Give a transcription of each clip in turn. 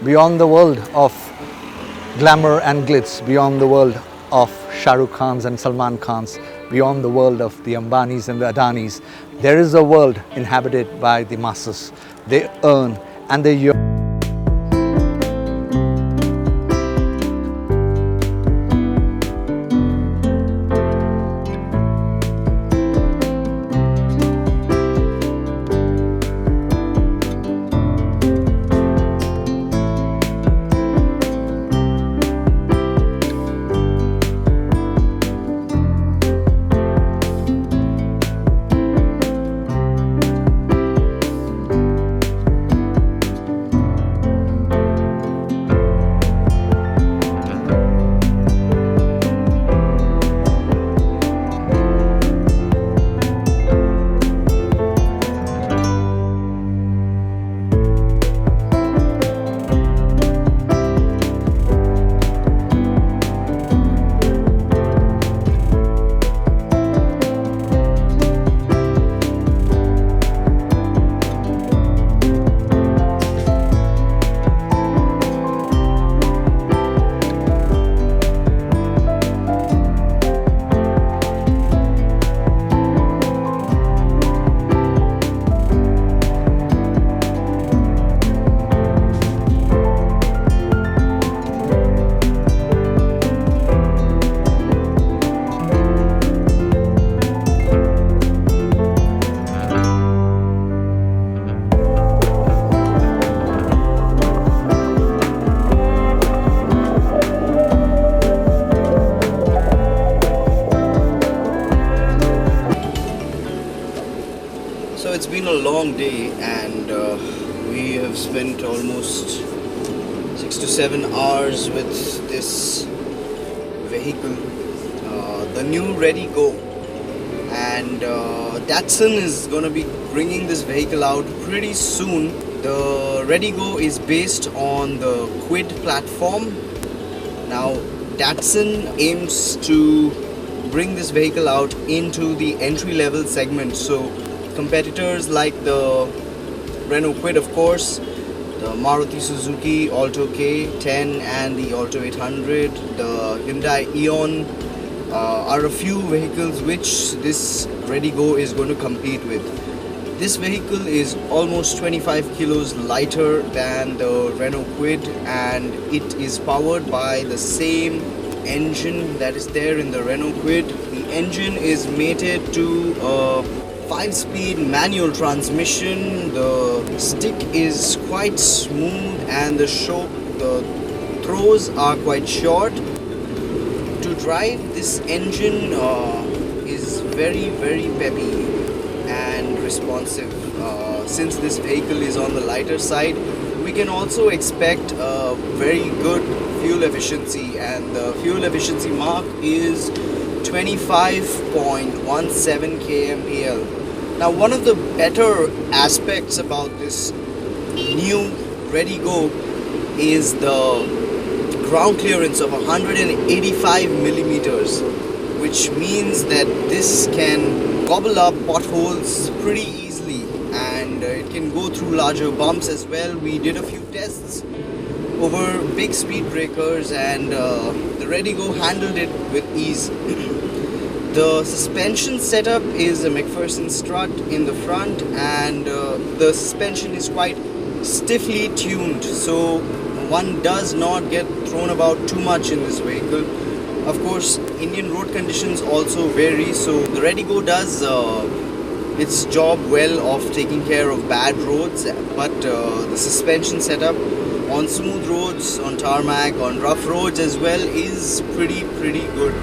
beyond the world of glamour and glitz, beyond the world of Shah Rukh Khans and Salman Khans, beyond the world of the Ambanis and the Adanis. There is a world inhabited by the masses. They earn and they yearn. So it's been a long day, and we have spent almost 6 to 7 hours with this vehicle, the new Redi-Go, and Datsun is going to be bringing this vehicle out pretty soon. The Redi-Go is based on the Quid platform. Now Datsun aims to bring this vehicle out into the entry-level segment, so competitors like the Renault Quid, of course, the Maruti Suzuki Alto K10 and the Alto 800, the Hyundai Eon are a few vehicles which this Redi-Go is going to compete with. This vehicle is almost 25 kilos lighter than the Renault Quid, and it is powered by the same engine that is there in the Renault Quid. The engine is mated to a 5-speed manual transmission. The stick is quite smooth and the throws are quite short. To drive this engine is very peppy and responsive. Since this vehicle is on the lighter side, we can also expect a very good fuel efficiency, and the fuel efficiency mark is 25.17 kmpl. Now, one of the better aspects about this new Redi-Go is the ground clearance of 185 millimeters, which means that this can gobble up potholes pretty easily, and it can go through larger bumps as well. We did a few tests over big speed breakers, and the Redi-Go handled it with ease. The suspension setup is a McPherson strut in the front, and the suspension is quite stiffly tuned, so one does not get thrown about too much in this vehicle. Of course, Indian road conditions also vary, so the Redi-Go does its job well of taking care of bad roads, but the suspension setup on smooth roads, on tarmac, on rough roads as well is pretty good.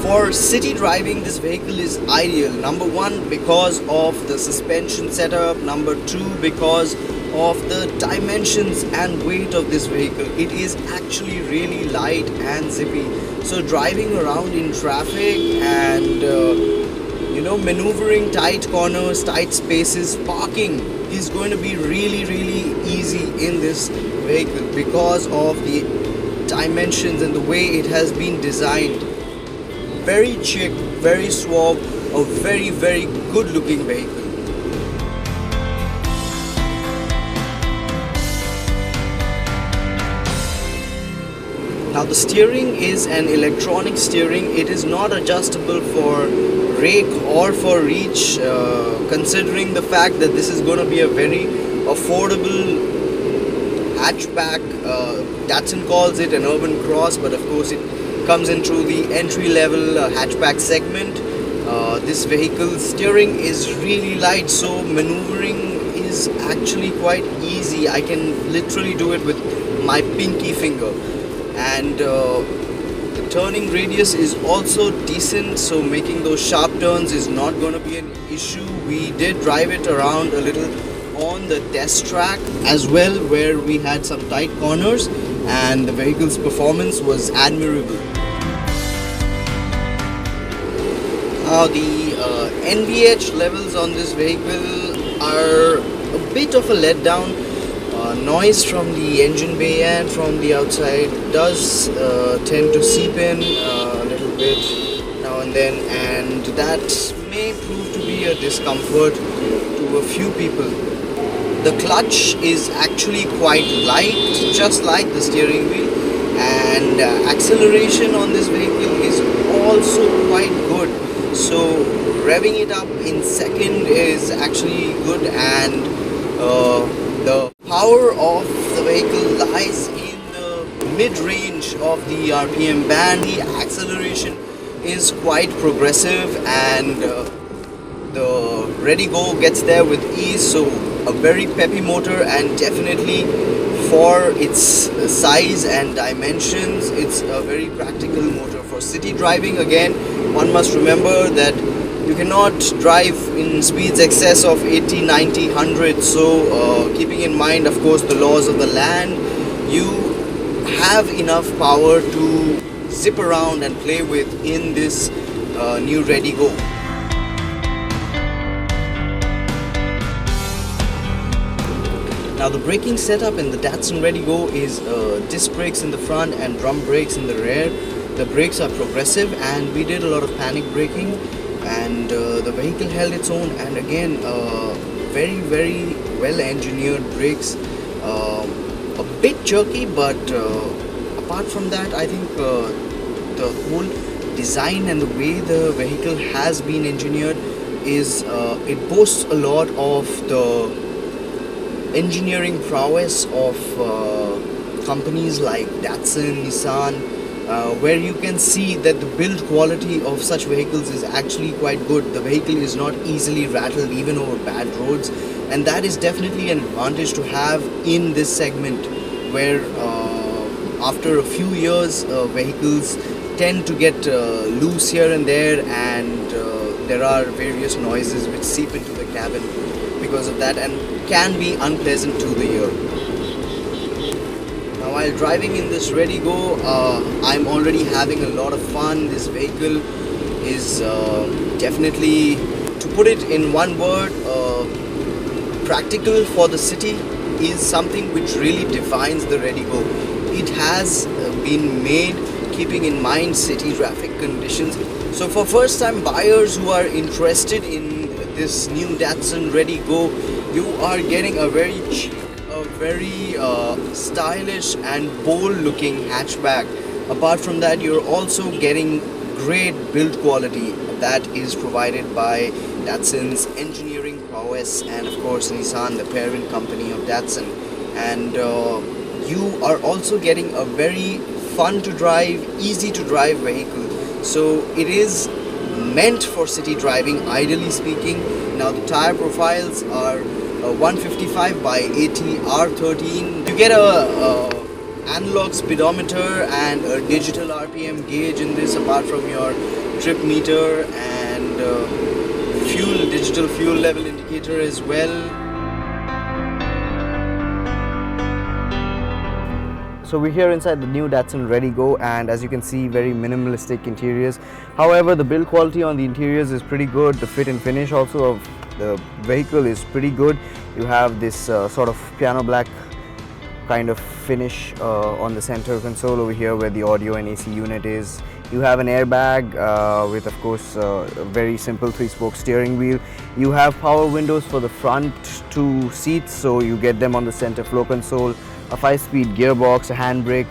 For city driving, this vehicle is ideal. Number one, because of the suspension setup. Number two, because of the dimensions and weight of this vehicle. It is actually really light and zippy. So driving around in traffic and maneuvering tight corners, tight spaces, parking is going to be really easy in this vehicle because of the dimensions and the way it has been designed. Very chic, very suave, a very good looking vehicle. Now the steering is an electronic steering. It is not adjustable for rake or for reach, considering the fact that this is going to be a very affordable hatchback. Datsun calls it an urban cross, but of course it comes into the entry level hatchback segment. This vehicle's steering is really light, so maneuvering is actually quite easy. I can literally do it with my pinky finger, and the turning radius is also decent, so making those sharp turns is not going to be an issue. We did drive it around a little on the test track as well, where we had some tight corners, and the vehicle's performance was admirable. Now the NVH levels on this vehicle are a bit of a letdown. Noise from the engine bay and from the outside does tend to seep in a little bit now and then, and that may prove to be a discomfort to a few people. The clutch is actually quite light, just like the steering wheel, and acceleration on this vehicle is also quite good. So revving it up in second is actually good, and the power of the vehicle lies in the mid-range of the RPM band. The acceleration is quite progressive, and the RediGO gets there with ease. So a very peppy motor, and definitely for its size and dimensions, it's a very practical motor for city driving. Again, one must remember that you cannot drive in speeds excess of 80, 90, 100. So keeping in mind, of course, the laws of the land, you have enough power to zip around and play with in this new RediGO. Now the braking setup in the Datsun RediGO is disc brakes in the front and drum brakes in the rear. The brakes are progressive, and we did a lot of panic braking, and the vehicle held its own. And again, very, very well engineered brakes, a bit jerky, but apart from that, I think the whole design and the way the vehicle has been engineered is it boasts a lot of the engineering prowess of companies like Datsun, Nissan, where you can see that the build quality of such vehicles is actually quite good. The vehicle is not easily rattled even over bad roads, and that is definitely an advantage to have in this segment, where after a few years vehicles tend to get loose here and there, and there are various noises which seep into the cabin because of that and can be unpleasant to the ear. Now while driving in this RediGO, I'm already having a lot of fun. This vehicle is definitely, to put it in one word, practical for the city is something which really defines the RediGO. It has been made keeping in mind city traffic conditions. So for first time buyers who are interested in this new Datsun RediGO, you are getting a very cheap, a very stylish and bold looking hatchback. Apart from that, you're also getting great build quality that is provided by Datsun's engineering prowess, and of course Nissan, the parent company of Datsun. And you are also getting a very fun to drive, easy to drive vehicle. So it is meant for city driving, ideally speaking. Now the tire profiles are 155 by 80 R13. You get a analog speedometer and a digital RPM gauge in this, apart from your trip meter and digital fuel level indicator as well. So we're here inside the new Datsun RediGO, and as you can see, very minimalistic interiors. However, the build quality on the interiors is pretty good. The fit and finish also of the vehicle is pretty good. You have this sort of piano black kind of finish on the center console over here, where the audio and AC unit is. You have an airbag with, of course, a very simple 3-spoke steering wheel. You have power windows for the front 2 seats, so you get them on the center floor console. A 5-speed gearbox, a handbrake.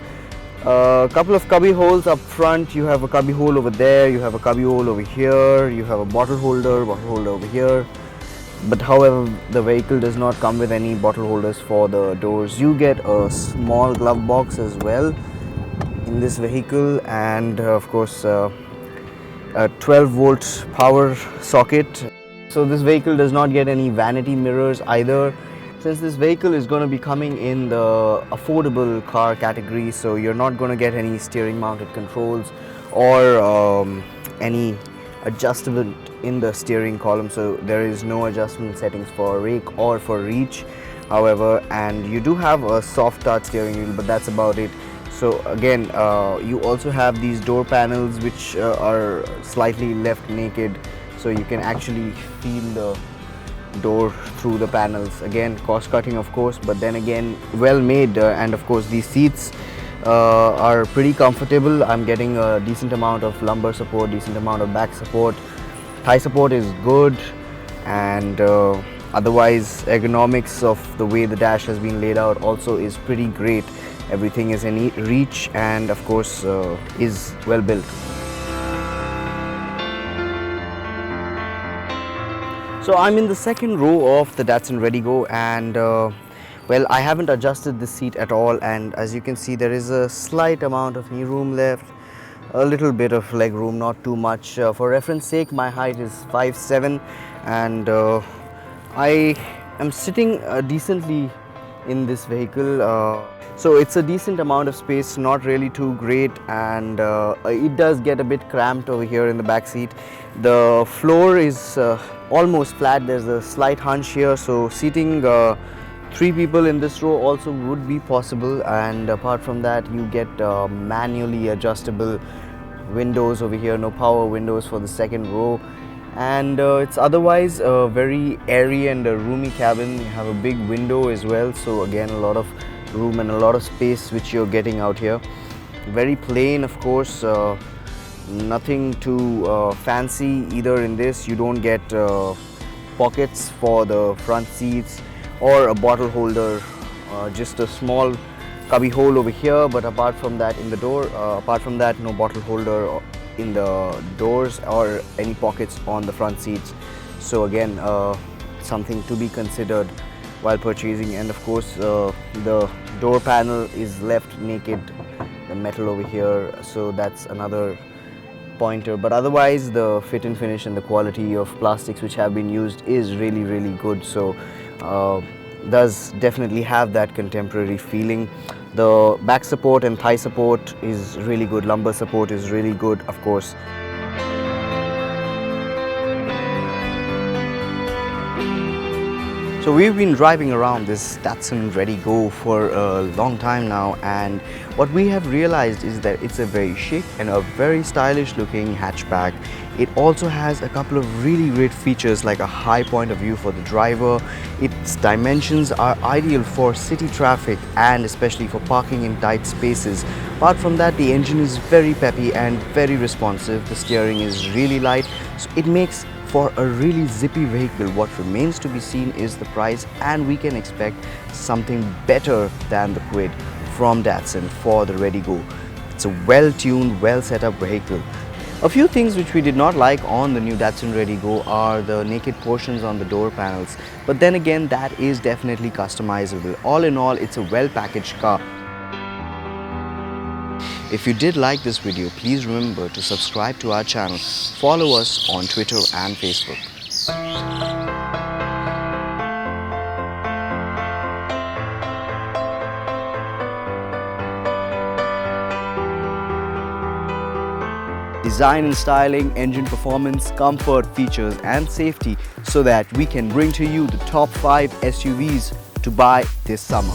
A couple of cubby holes up front. You have a cubby hole over there, you have a cubby hole over here, you have a bottle holder over here. But however, the vehicle does not come with any bottle holders for the doors. You get a small glove box as well in this vehicle, and of course a 12-volt power socket. So this vehicle does not get any vanity mirrors either. Since this vehicle is going to be coming in the affordable car category, so you're not going to get any steering mounted controls or any adjustment in the steering column, so there is no adjustment settings for rake or for reach. However, and you do have a soft touch steering wheel, but that's about it. So again, you also have these door panels which are slightly left naked, so you can actually feel the door through the panels. Again, cost cutting of course, but then again well made, and of course these seats are pretty comfortable. I'm getting a decent amount of lumbar support, decent amount of back support. Thigh support is good, and otherwise ergonomics of the way the dash has been laid out also is pretty great. Everything is in reach and of course is well built. So I'm in the second row of the Datsun Redi-Go, and well, I haven't adjusted this seat at all, and as you can see there is a slight amount of knee room left, a little bit of leg room, not too much. For reference sake, my height is 5'7", and I am sitting decently in this vehicle. So it's a decent amount of space, not really too great, and it does get a bit cramped over here in the back seat. The floor is almost flat. There's a slight hunch here, so seating 3 people in this row also would be possible. And apart from that, you get manually adjustable windows over here, no power windows for the second row, and it's otherwise a very airy and a roomy cabin. You have a big window as well, so again a lot of room and a lot of space which you're getting out here. Very plain of course, nothing too fancy either in this. You don't get pockets for the front seats or a bottle holder, just a small cubby hole over here, but apart from that in the door, apart from that no bottle holder in the doors or any pockets on the front seats. So again something to be considered while purchasing. And of course the door panel is left naked, the metal over here, so that's another pointer. But otherwise the fit and finish and the quality of plastics which have been used is really good, so does definitely have that contemporary feeling. The back support and thigh support is really good, lumbar support is really good of course. So we've been driving around this Datsun Redi-Go for a long time now, and what we have realized is that it's a very chic and a very stylish looking hatchback. It also has a couple of really great features like a high point of view for the driver. Its dimensions are ideal for city traffic and especially for parking in tight spaces. Apart from that, the engine is very peppy and very responsive. The steering is really light, so it makes for a really zippy vehicle. What remains to be seen is the price, and we can expect something better than the quid from Datsun for the Redi-Go. It's a well-tuned, well-set-up vehicle. A few things which we did not like on the new Datsun Redi-Go are the naked portions on the door panels, but then again that is definitely customizable. All in all, it's a well-packaged car. If you did like this video, please remember to subscribe to our channel, follow us on Twitter and Facebook. Design and styling, engine performance, comfort, features and safety, so that we can bring to you the top 5 SUVs to buy this summer.